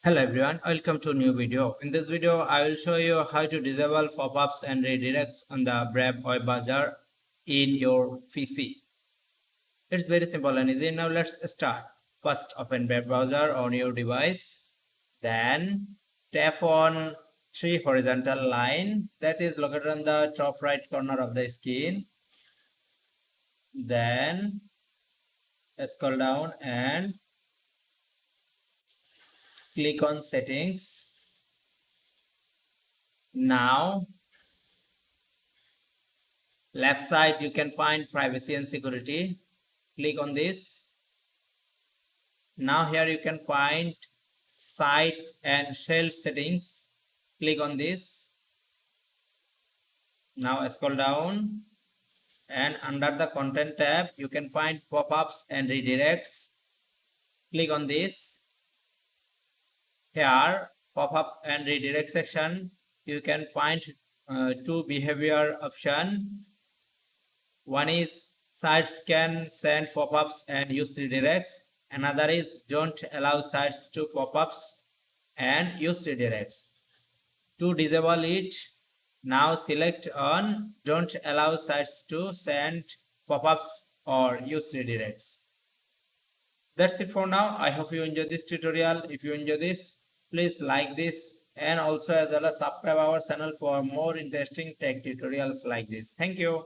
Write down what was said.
Hello everyone, welcome to a new video. In this video, I will show you how to disable pop-ups and redirects on the Brave web browser in your PC. It's very simple and easy. Now let's start. First, open Brave browser on your device. Then tap on three horizontal line that is located on the top right corner of the screen. Then scroll down and click on settings. Now left side you can find privacy and security. Click on this. Now here you can find site and shell settings. Click on this. Now scroll down and under the content tab you can find pop-ups and redirects. Click on this. Here pop-up and redirect section you can find two behavior option. One is sites can send pop-ups and use redirects. Another is don't allow sites to pop-ups and use redirects. To disable it, now select on don't allow sites to send pop-ups or use redirects. That's it for now. I hope you enjoyed this tutorial. If you enjoy this, please like this and also as well as subscribe our channel for more interesting tech tutorials like this. Thank you.